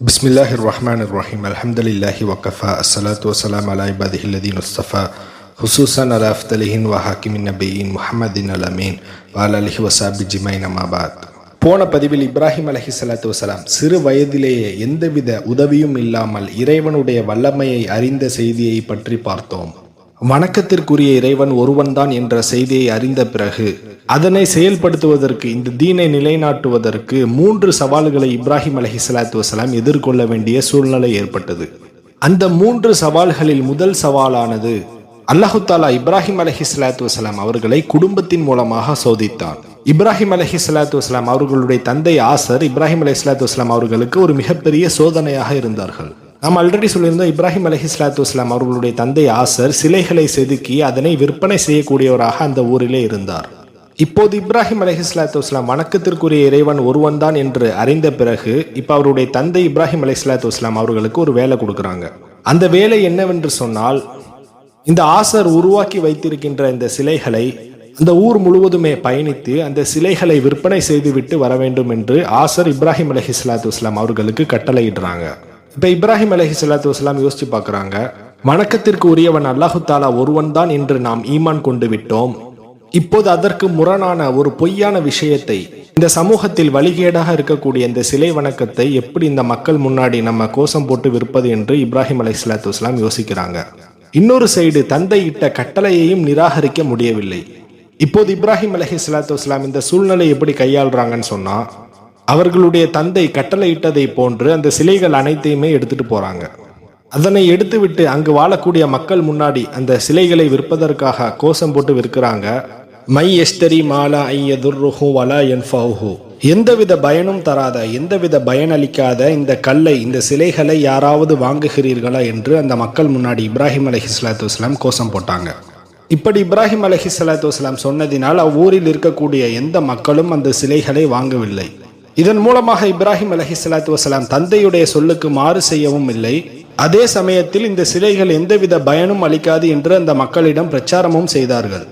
பிஸ்மில்லாஹிர் ரஹ்மானிர் ரஹீம் அல்ஹம்துலில்லாஹி வகஃபா அஸ்ஸலாத்து வஸ்ஸலாமு அலா இபாதிஹில் லதீன இஸ்தஃபா ஹுசூஸன் அலா அஃதலிஹின் வ ஹாக்கிமின் நபியின் முஹம்மதின் அல் அமீன் வ அலா ஆலிஹி வஸஹ்பிஹி அஜ்மஈன் அம்மா பஅத். போன பதிவில் இப்ராஹிம் அலைஹிஸ்ஸலாத்து வஸ்ஸலாம் சிறு வயதிலேயே எந்தவித உதவியும் இல்லாமல் இறைவனுடைய வல்லமையை அறிந்த செய்தியை பற்றி பார்த்தோம். வணக்கத்திற்குரிய இறைவன் ஒருவன்தான் என்ற செய்தியை அறிந்த பிறகு அதனை செயல்படுத்துவதற்கு, இந்த தீனை நிலைநாட்டுவதற்கு 3 சவால்களை இப்ராஹிம் அலைஹிஸ்ஸலாத்து வஸ்ஸலாம் எதிர்கொள்ள வேண்டிய சூழ்நிலை ஏற்பட்டது. அந்த 3 சவால்களில் முதல் சவாலானது, அல்லாஹு தாலா இப்ராஹிம் அலைஹிஸ்ஸலாத்து வஸ்ஸலாம் அவர்களை குடும்பத்தின் மூலமாக சோதித்தான். இப்ராஹிம் அலைஹிஸ்ஸலாத்து வஸ்ஸலாம் அவர்களுடைய தந்தை ஆசர் இப்ராஹிம் அலைஹிஸ்ஸலாத்து வஸ்ஸலாம் அவர்களுக்கு ஒரு மிகப்பெரிய சோதனையாக இருந்தார்கள். நாம் ஆல்ரெடி சொல்லியிருந்தோம், இப்ராஹிம் அலைஹிஸ்ஸலாத்து வஸ்ஸலாம் அவர்களுடைய தந்தை ஆசர் சிலைகளை செதுக்கி அதனை விற்பனை செய்யக்கூடியவராக அந்த ஊரிலே இருந்தார். இப்போது இப்ராஹிம் அலைஹிஸ்ஸலாத்து வஸ்ஸலாம் வணக்கத்திற்குரிய இறைவன் ஒருவன் தான் என்று அறிந்த பிறகு இப்போ அவருடைய தந்தை இப்ராஹிம் அலைஹிஸ்ஸலாத்து வஸ்ஸலாம் அவர்களுக்கு ஒரு வேலை கொடுக்குறாங்க. அந்த வேலை என்னவென்று சொன்னால், இந்த ஆசர் உருவாக்கி வைத்திருக்கின்ற இந்த சிலைகளை அந்த ஊர் முழுவதுமே பயணித்து அந்த சிலைகளை விற்பனை செய்துவிட்டு வர வேண்டும் என்று ஆசர் இப்ராஹிம் அலைஹிஸ்ஸலாத்து வஸ்ஸலாம் அவர்களுக்கு கட்டளையிடுறாங்க. இப்ப இப்ராஹிம் அலைஹிஸ்ஸலாத்து வஸ்ஸலாம் யோசிச்சு பார்க்கறாங்க, வணக்கத்திற்கு உரியவன் அல்லாஹு தாலா ஒருவன் தான் என்று நாம் ஈமான் கொண்டு விட்டோம். இப்போது அதற்கு முரணான ஒரு பொய்யான விஷயத்தை, இந்த சமூகத்தில் வழிகேடாக இருக்கக்கூடிய இந்த சிலை வணக்கத்தை எப்படி இந்த மக்கள் முன்னாடி நம்ம கோஷம் போட்டு விற்பது என்று இப்ராஹிம் அலைஹிஸ்ஸலாத்து வஸ்ஸலாம் யோசிக்கிறாங்க. இன்னொரு சைடு தந்தை இட்ட கட்டளையையும் நிராகரிக்க முடியவில்லை. இப்போது இப்ராஹிம் அலைஹிஸ்ஸலாத்து வஸ்ஸலாம் இந்த சூழ்நிலை எப்படி கையாளுறாங்கன்னு சொன்னா, அவர்களுடைய தந்தை கட்டளை இட்டதை போன்று அந்த சிலைகள் அனைத்தையுமே எடுத்துட்டு போறாங்க. அதனை எடுத்துவிட்டு அங்கு வாழக்கூடிய மக்கள் முன்னாடி அந்த சிலைகளை விற்பதற்காக கோஷம் போட்டு விற்கிறாங்க. மை எஸ்தரி மாலா ஐயதுர்ருஹு வலா யன்ஃபஹு, எந்தவித பயனும் தராத, எந்தவித பயனளிக்காத இந்த கல்லை, இந்த சிலைகளை யாராவது வாங்குகிறீர்களா என்று அந்த மக்கள் முன்னாடி இப்ராஹிம் அலைஹிஸ்ஸலாத்து வஸ்ஸலாம் கோஷம் போட்டாங்க. இப்படி இப்ராஹிம் அலைஹிஸ்ஸலாத்து வஸ்ஸலாம் சொன்னதினால் அவ்வூரில் இருக்கக்கூடிய எந்த மக்களும் அந்த சிலைகளை வாங்கவில்லை. இதன் மூலமாக இப்ராஹிம் அலைஹிஸ்ஸலாத்து வஸ்ஸலாம் தந்தையுடைய சொல்லுக்கு மாறு செய்யவும் இல்லை, அதே சமயத்தில் இந்த சிலைகள் எந்தவித பயனும் அளிக்காது என்று அந்த மக்களிடம் பிரச்சாரமும் செய்தார்கள்.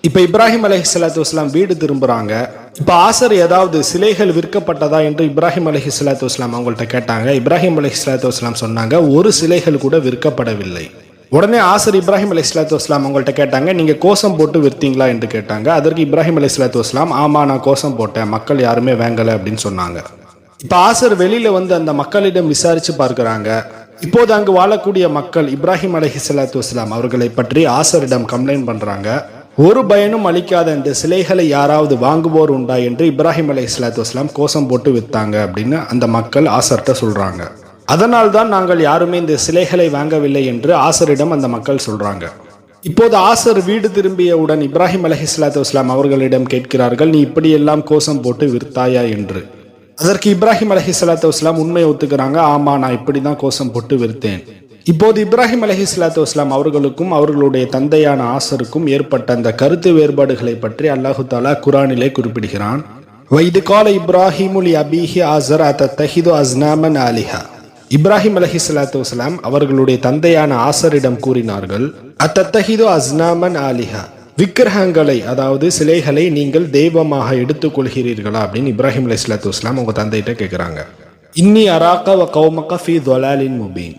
இப்ப இப்ராஹிம் அலைஹிஸ்ஸலாத்து வஸ்ஸலாம் வீடு திரும்புறாங்க. இப்ப ஆசர் ஏதாவது சிலைகள் விற்கப்பட்டதா என்று இப்ராஹிம் அலைஹிஸ்ஸலாத்து வஸ்ஸலாம் அவங்கள்ட்ட கேட்டாங்க. இப்ராஹிம் அலைஹிஸ்ஸலாத்து வஸ்ஸலாம் சொன்னாங்க, ஒரு சிலைகள் கூட விற்கப்படவில்லை. உடனே ஆசர் இப்ராஹிம் அலைஹிஸ்ஸலாத்து வஸ்ஸலாம் அவங்கள்ட்ட கேட்டாங்க, நீங்க கோஷம் போட்டு விற்றீங்களா என்று கேட்டாங்க. அதற்கு இப்ராஹிம் அலைஹிஸ்ஸலாத்து வஸ்ஸலாம், ஆமா நான் கோஷம் போட்டேன், மக்கள் யாருமே வாங்கல அப்படின்னு சொன்னாங்க. இப்ப ஆசர் வெளியில வந்து அந்த மக்களிடம் விசாரிச்சு பார்க்கிறாங்க. இப்போது அங்கு வாழக்கூடிய மக்கள் இப்ராஹிம் அலைஹிஸ்ஸலாத்து வஸ்ஸலாம் அவர்களை பற்றி ஆசரிடம் கம்ப்ளைண்ட் பண்றாங்க. ஒரு பயனும் அளிக்காத இந்த சிலைகளை யாராவது வாங்குவோர் உண்டா என்று இப்ராஹிம் அலைஹிஸ்ஸலாத்து வஸ்ஸலாம் கோஷம் போட்டு வித்தாங்க அப்படின்னு அந்த மக்கள் ஆசர்கிட்ட சொல்றாங்க. அதனால் தான் நாங்கள் யாருமே இந்த சிலைகளை வாங்கவில்லை என்று ஆசரிடம் அந்த மக்கள் சொல்றாங்க. இப்போது ஆசர் வீடு திரும்பியவுடன் இப்ராஹிம் அலைஹிஸ்ஸலாத்து வஸ்ஸலாம் அவர்களிடம் கேட்கிறார்கள், நீ இப்படியெல்லாம் கோஷம் போட்டு விற்த்தாயா என்று. அதற்கு இப்ராஹிம் அலைஹிஸ்ஸலாத்து வஸ்ஸலாம் உண்மையை ஒத்துக்கிறாங்க, ஆமா நான் இப்படிதான் கோஷம் போட்டு விற்றேன். இப்போது இப்ராஹிம் அலைஹிஸ்ஸலாத்து வஸ்ஸலாம் அவர்களுக்கும் அவர்களுடைய தந்தையான ஆசருக்கும் ஏற்பட்ட அந்த கருத்து வேறுபாடுகளை பற்றி அல்லாஹு தாலா குர்ஆனிலே குறிப்பிடுகிறான். வைது கால இப்ராஹிமு லி அபீஹி ஆஸர் அதத்தஹிது அஸ்னாமன் ஆலிஹா, இப்ராஹிம் அலைஹிஸ்ஸலாத்து வஸ்ஸலாம் அவர்களுடைய தந்தையான ஆசரிடம் கூறினார்கள், அதத்தஹிது அஸ்னாமன் ஆலிஹா, விக்கிரகங்களை அதாவது சிலைகளை நீங்கள் தெய்வமாக எடுத்துக்கொள்கிறீர்களா அப்படின்னு இப்ராஹிம் அலைஹிஸ்ஸலாத்து வஸ்ஸலாம் உங்க தந்தையிட்ட கேட்கிறாங்க. இன்னி அராக வ கௌமக ஃபீ துலாலின் முபீன்,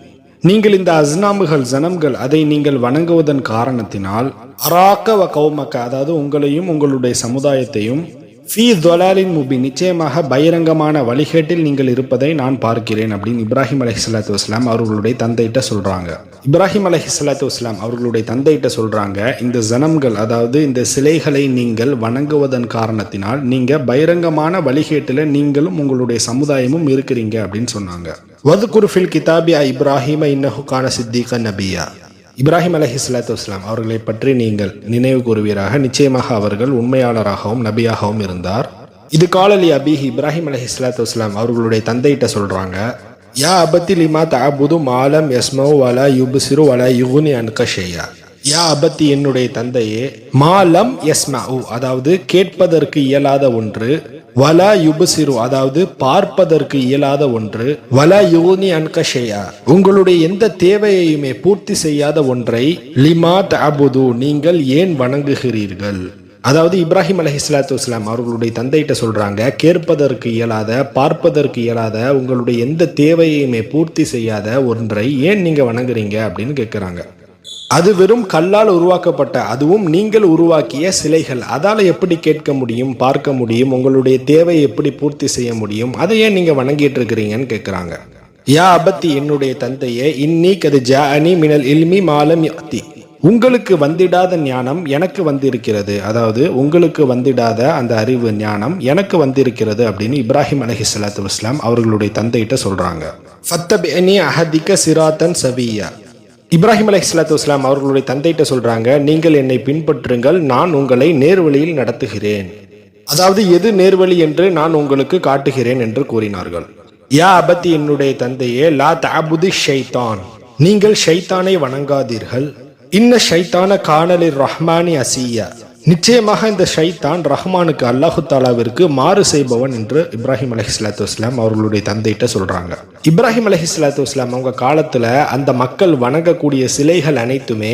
நீங்கள் இந்த அஸ்னாமுகள் ஜனம்கள் அதை நீங்கள் வணங்குவதன் காரணத்தினால், அராக வ கௌமக அதாவது உங்களையும் உங்களுடைய சமுதாயத்தையும், ஃபீ துலாலின் முபீன் நிச்சயமாக பகிரங்கமான வழிகேட்டில் நீங்கள் இருப்பதை நான் பார்க்கிறேன் அப்படின்னு இப்ராஹிம் அலைஹிஸ்ஸலாத்து வஸ்ஸலாம் அவர்களுடைய தந்தையிட்ட சொல்றாங்க. இப்ராஹிம் அலைஹிஸ்ஸலாத்து வஸ்ஸலாம் அவர்களுடைய தந்தையிட்ட சொல்றாங்க, இந்த ஜனம்கள் அதாவது இந்த சிலைகளை நீங்கள் வணங்குவதன் காரணத்தினால் நீங்க பகிரங்கமான வழிகேட்டில் நீங்களும் உங்களுடைய சமுதாயமும் இருக்கிறீங்க அப்படின்னு சொன்னாங்க. வதுகுர் ஃபில் கிதாபி இப்ராஹிம இன்னஹு கான சித்தீகன் நபியா, இப்ராஹிம் அலைஹிஸ்ஸலாத்து வஸ்ஸலாம் அவர்களை பற்றி நீங்கள் நினைவு கூறுவீராக, நிச்சயமாக அவர்கள் உண்மையாளராகவும் நபியாகவும் இருந்தார். இது காலலி அபிஹி, இப்ராஹிம் அலைஹிஸ்ஸலாத்து வஸ்ஸலாம் அவர்களுடைய தந்தையிட்ட சொல்றாங்க, யா அபத்தி லிமா தஅபுது மாலம் யஸ்மஉ வலா யுப்சிரு வலா யுக்னி அன்க ஷையா, யா அபத்தி என்னுடைய தந்தையே, மாலம் யஸ்மஉ அதாவது கேட்பதற்கு இயலாத ஒன்று, வலா யுப்சிரு அதாவது பார்ப்பதற்கு இயலாத ஒன்று, வலா யுக்னி அன்க ஷையா உங்களுடைய எந்த தேவையையுமே பூர்த்தி செய்யாத ஒன்றை, லிமா தஅபுது நீங்கள் ஏன் வணங்குகிறீர்கள், அதாவது இப்ராஹிம் அலைஹிஸ்ஸலாத்து வஸ்ஸலாம் அவர்களுடைய தந்தைகிட்ட சொல்றாங்க, கேட்பதற்கு இயலாத, பார்ப்பதற்கு இயலாத, உங்களுடைய எந்த தேவையுமே பூர்த்தி செய்யாத ஒன்றை ஏன் நீங்க வணங்குறீங்க அப்படின்னு கேட்கிறாங்க. அது வெறும் கல்லால் உருவாக்கப்பட்ட, அதுவும் நீங்கள் உருவாக்கிய சிலைகள், அதால எப்படி கேட்க முடியும், பார்க்க முடியும், உங்களுடைய தேவையை எப்படி பூர்த்தி செய்ய முடியும், அதை ஏன் நீங்க வணங்கிட்டு இருக்கிறீங்கன்னு கேட்கிறாங்க. யா அபத்தி, என்னுடைய தந்தையே, இன்னி கது ஜாஅனி மினல் இல்மி மாலம் யஅதி, உங்களுக்கு வந்திடாத ஞானம் எனக்கு வந்திருக்கிறது, அதாவது உங்களுக்கு வந்திடாத அந்த அறிவு ஞானம் எனக்கு வந்திருக்கிறது அப்படின்னு இப்ராஹிம் அலைஹிஸ்ஸலாத்து வஸ்ஸலாம் அவர்களுடைய தந்தைகிட்ட சொல்றாங்க. ஃபத்தபிஅனி அஹதிக சிராத்தன் சவியா, இப்ராஹிம் அலைஹிஸ்ஸலாத்து வஸ்ஸலாம் அவர்களுடைய தந்தைகிட்ட சொல்றாங்க, நீங்கள் என்னை பின்பற்றுங்கள், நான் உங்களை நேர்வழியில் நடத்துகிறேன், அதாவது எது நேர்வழி என்று நான் உங்களுக்கு காட்டுகிறேன் என்று கூறினார்கள். யா அபத்தி, என்னுடைய தந்தையே, லா தஅபுதி ஷைத்தான், நீங்கள் ஷைத்தானை வணங்காதீர்கள். இன்ன ஷைத்தான கானலிர் ரஹ்மானி அசியா, நிச்சயமாக இந்த ஷைத்தான் ரஹ்மானுக்கு, அல்லாஹு தாலாவிற்கு மாறு செய்பவன் என்று இப்ராஹிம் அலைஹிஸ்ஸலாத்து வஸ்ஸலாம் அவர்களுடைய தந்தைகிட்ட சொல்றாங்க. இப்ராஹிம் அலைஹிஸ்ஸலாத்து வஸ்ஸலாம் அவங்க காலத்துல அந்த மக்கள் வணங்கக்கூடிய சிலைகள் அனைத்துமே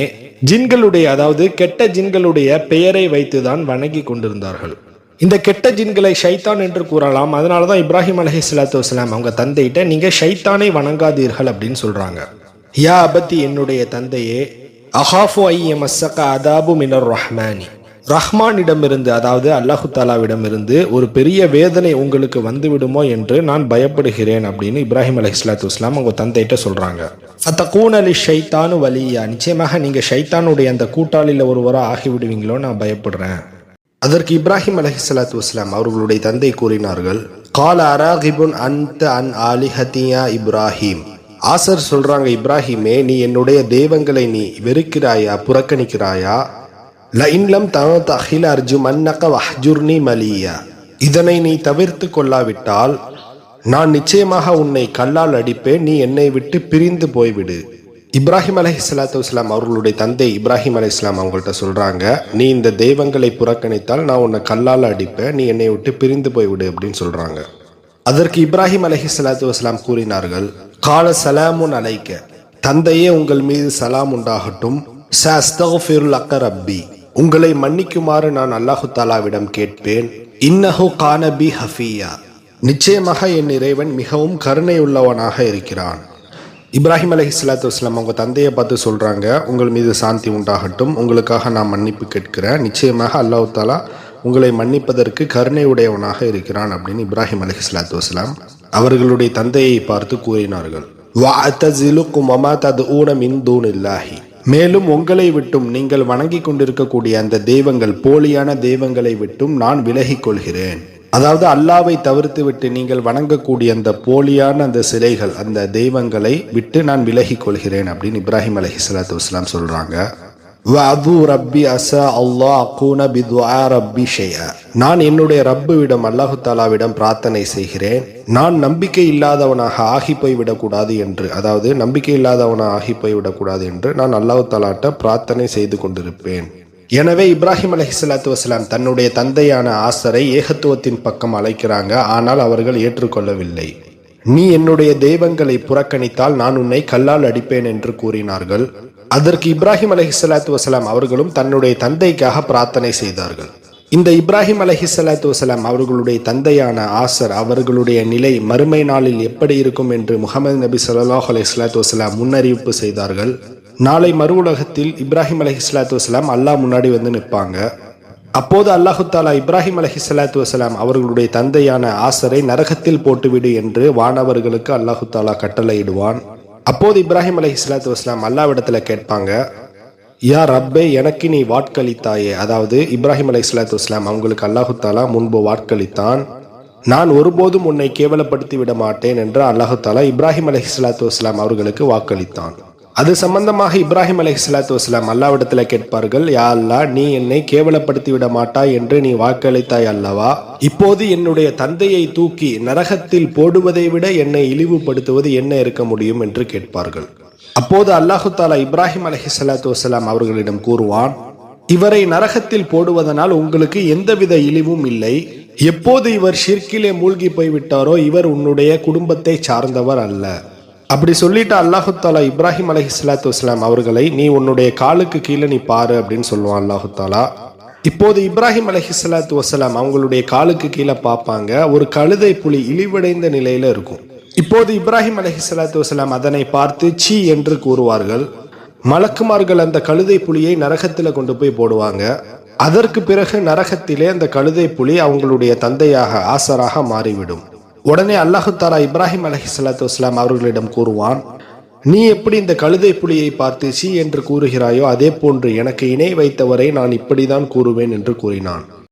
ஜின்களுடைய, அதாவது கெட்ட ஜின்களுடைய பெயரை வைத்துதான் வணங்கி கொண்டிருந்தார்கள். இந்த கெட்ட ஜின்களை ஷைத்தான் என்று கூறலாம். அதனாலதான் இப்ராஹிம் அலைஹிஸ்ஸலாத்து வஸ்ஸலாம் அவங்க தந்தைகிட்ட நீங்க ஷைத்தானை வணங்காதீர்கள் அப்படின்னு சொல்றாங்க. யா அபத்தி, என்னுடைய தந்தையே, அஹாஃபு ஐயமஸ்ஸக அதாபு மினர் ரஹ்மானி, ரஹ்மானிடமிருந்து, அதாவது அல்லாஹு தாலாவிடமிருந்து ஒரு பெரிய வேதனை உங்களுக்கு வந்து விடுமோ என்று நான் பயப்படுகிறேன் அப்படின்னு இப்ராஹிம் அலைஹிஸ்ஸலாத்து வஸ்ஸலாம் அவங்க தந்தைகிட்ட சொல்றாங்க. ஃபதகூன லிஷைத்தானு வலியா, நிச்சயமாக நீங்க ஷைத்தானுடைய அந்த கூட்டாளில ஒருவராக ஆகிவிடுவீங்களோ நான் பயப்படுறேன். அதற்கு இப்ராஹிம் அலைஹிஸ்ஸலாத்து வஸ்ஸலாம் அவர்களுடைய தந்தை கூறினார்கள், கால அராகிபுன் அன்த அன் ஆலிஹதியா இப்ராஹிம், ஆசர் சொல்றாங்க, இப்ராஹிமே, நீ என்னுடைய தெய்வங்களை நீ வெறுக்கிறாயா, புறக்கணிக்கிறாயா? ல இன்லம் தஅஹில அர்ஜுமன்னக வஹ்ஜுர்னி மலியா, இதனை நீ தவிர்த்து கொள்ளாவிட்டால் நான் நிச்சயமாக உன்னை கல்லால் அடிப்பேன், நீ என்னை விட்டு பிரிந்து போய்விடு. இப்ராஹிம் அலைஹிஸ்ஸலாத்து வஸ்ஸலாம் அவர்களுடைய தந்தை இப்ராஹிம் அலைஹிஸ்ஸலாம் அவங்கள்ட்ட சொல்றாங்க, நீ இந்த தெய்வங்களை புறக்கணித்தால் நான் உன்னை கல்லால் அடிப்பேன், நீ என்னை விட்டு பிரிந்து போய்விடு அப்படின்னு சொல்றாங்க. அதற்கு இப்ராஹிம் அலைஹிஸ்ஸலாத்து வஸ்ஸலாம் கூறினார்கள், கால சலாமுன் அலைக்க, தந்தையே உங்கள் மீது சலாம் உண்டாகட்டும். சஅஸ்தக்ஃபிரு லக ரப்பி, உங்களை மன்னிக்குமாறு நான் அல்லாஹு தாலாவிடம் கேட்பேன். இன்னஹு கான பி ஹஃபியா, நிச்சயமாக என் இறைவன் மிகவும் கருணை உள்ளவனாக இருக்கிறான். இப்ராஹிம் அலைஹிஸ்ஸலாத்து வஸ்ஸலாம் அவங்க தந்தையை பார்த்து சொல்றாங்க, உங்கள் மீது சாந்தி உண்டாகட்டும், உங்களுக்காக நான் மன்னிப்பு கேட்கிறேன், நிச்சயமாக அல்லாஹு தாலா உங்களை மன்னிப்பதற்கு கருணை உடையவனாக இருக்கிறான் அப்படின்னு இப்ராஹிம் அலைஹிஸ்ஸலாத்து வஸ்ஸலாம் அவர்களுடைய தந்தையை பார்த்து கூறினார்கள். வஅதஸிலுக்கும் வமா ததுஊன மின் தூனில்லாஹி, மேலும் உங்களை விட்டும் நீங்கள் வணங்கி கொண்டிருக்கக்கூடிய அந்த தெய்வங்கள், போலியான தெய்வங்களை விட்டும் நான் விலகிக் கொள்கிறேன். அதாவது அல்லாவை தவிர்த்து விட்டு நீங்கள் வணங்கக்கூடிய அந்த போலியான அந்த சிலைகள், அந்த தெய்வங்களை விட்டு நான் விலகிக் கொள்கிறேன் அப்படின்னு இப்ராஹிம் அலைஹிஸ்ஸலாத்து வஸ்ஸலாம் சொல்றாங்க. வஅது ரப்பி அஸா அல்லாஹ் அகூன பிதுஆ ரப்பி ஷைஆ, நான் என்னுடைய ரப்புவிடம், அல்லாஹு தாலாவிடம் பிரார்த்தனை செய்கிறேன், நான் நம்பிக்கை இல்லாதவனாக ஆகி போய் விடக்கூடாது என்று, அதாவது நம்பிக்கை இல்லாதவனாக ஆகி போய் விடக்கூடாது என்று நான் அல்லாஹு தாலாட்ட பிரார்த்தனை செய்து கொண்டிருப்பேன். எனவே இப்ராஹிம் அலைஹிஸ்ஸலாத்து வஸ்ஸலாம் தன்னுடைய தந்தையான ஆசரை ஏகத்துவத்தின் பக்கம் அழைக்கிறாங்க. ஆனால் அவர்கள் ஏற்றுக்கொள்ளவில்லை. நீ என்னுடைய தெய்வங்களை புறக்கணித்தால் நான் உன்னை கல்லால் அடிப்பேன் என்று கூறினார்கள். அதற்கு இப்ராஹிம் அலைஹிஸ்ஸலாத்து வஸ்ஸலாம் அவர்களும் தன்னுடைய தந்தைக்காக பிரார்த்தனை செய்தார்கள். இந்த இப்ராஹிம் அலைஹிஸ்ஸலாத்து வஸ்ஸலாம் அவர்களுடைய தந்தையான ஆசர் அவர்களுடைய நிலை மறுமை நாளில் எப்படி இருக்கும் என்று முஹம்மது நபி ஸல்லல்லாஹு அலைஹி வஸல்லம் முன்னறிவிப்பு செய்தார்கள். நாளை மறு உலகத்தில் இப்ராஹிம் அலைஹிஸ்ஸலாத்து வஸ்ஸலாம் அல்லாஹ் முன்னாடி வந்து நிற்பாங்க. அப்போது அல்லாஹு தாலா இப்ராஹிம் அலைஹிஸ்ஸலாத்து வஸ்ஸலாம் அவர்களுடைய தந்தையான ஆசரை நரகத்தில் போட்டுவிடு என்று வானவர்களுக்கு அல்லாஹு தாலா கட்டளையிடுவான். அப்போது இப்ராஹிம் அலைஹிஸ்ஸலாத்து வஸ்ஸலாம் அல்லாஹ்விடத்துல கேட்பாங்க, யா ரப்பே, எனக்கு நீ வாட்களித்தாயே, அதாவது இப்ராஹிம் அலைஹிஸ்ஸலாத்து வஸ்ஸலாம் அவங்களுக்கு அல்லாஹு தாலா முன்பு வாட்களித்தான், நான் ஒருபோதும் உன்னை கேவலப்படுத்தி விட மாட்டேன் என்று அல்லாஹு தாலா இப்ராஹிம் அலைஹிஸ்ஸலாத்து வஸ்ஸலாம் அவர்களுக்கு வாக்களித்தான். அது சம்பந்தமாக இப்ராஹிம் அலைஹிஸ்ஸலாத்து வஸ்ஸலாம் அல்லாஹ்விடத்துல கேட்பார்கள், யா அல்லாஹ், நீ என்னை கேவலப்படுத்தி விட மாட்டாய் என்று நீ வாக்களித்தாய் அல்லவா, இப்போது என்னுடைய தந்தையை தூக்கி நரகத்தில் போடுவதை விட என்னை இழிவுபடுத்துவது என்ன இருக்க முடியும் என்று கேட்பார்கள். அப்போது அல்லாஹு தாலா இப்ராஹிம் அலைஹிஸ்ஸலாத்து வஸ்ஸலாம் அவர்களிடம் கூறுவான், இவரை நரகத்தில் போடுவதனால் உங்களுக்கு எந்தவித இழிவும் இல்லை. எப்போது இவர் ஷிர்கிலே மூழ்கி போய்விட்டாரோ இவர் உன்னுடைய குடும்பத்தை சார்ந்தவர் அல்ல. அப்படி சொல்லிட்டு அல்லாஹு தாலா இப்ராஹிம் அலைஹிஸ்ஸலாத்து வஸ்ஸலாம் அவர்களை, நீ உன்னுடைய காலுக்கு கீழே நீ பாரு அப்படின்னு சொல்லுவான் அல்லாஹு தாலா. இப்போது இப்ராஹிம் அலைஹிஸ்ஸலாத்து வசலாம் அவங்களுடைய காலுக்கு கீழே பார்ப்பாங்க, ஒரு கழுதை புலி இழிவடைந்த நிலையில இருக்கும். இப்போது இப்ராஹிம் அலைஹிஸ்ஸலாத்து வசலாம் அதனை பார்த்து சீ என்று கூறுவார்கள். மலக்குமார்கள் அந்த கழுதை புலியை நரகத்தில் கொண்டு போய் போடுவாங்க. அதற்கு பிறகு நரகத்திலே அந்த கழுதை புலி அவங்களுடைய தந்தையாக ஆசராக மாறிவிடும். உடனே அல்லாஹு தாலா இப்ராஹிம் அலைஹிஸ்ஸலாத்து வஸ்ஸலாம் அவர்களிடம் கூறுவான், நீ எப்படி இந்த கழுதை புலியை பார்த்து சீ என்று கூறுகிறாயோ அதே போன்று எனக்கு இணை வைத்தவரை நான் இப்படிதான் கூறுவேன் என்று கூறினான்.